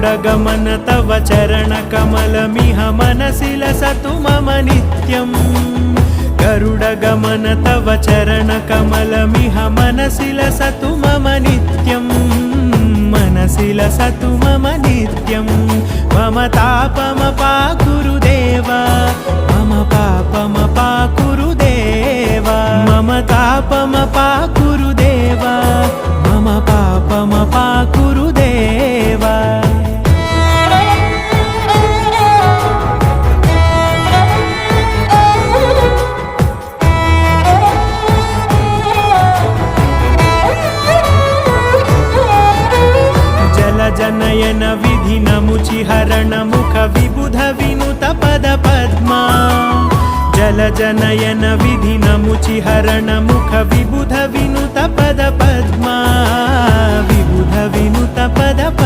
गरुडगमन तव चरणकमलमिह मनसि लसतु मम नित्यम् गरुडगमन तव चरणकमलमिह मनसि लसतु मम नित्यम् मनसि लसतु मम नित्यं मम तापमपाकुरु देवा मम पापमपाकुरु देवा मम तापमपाकुरु देवा मम पापमपाकुरु देवा जनयन विधि नमुचिहरण मुख विबुध विनुत पद पद्मा जल जनयन विधि नमुचिहरण मुख विबुध विनुत पद पद्मा विबुध विनुत पद पद्मा।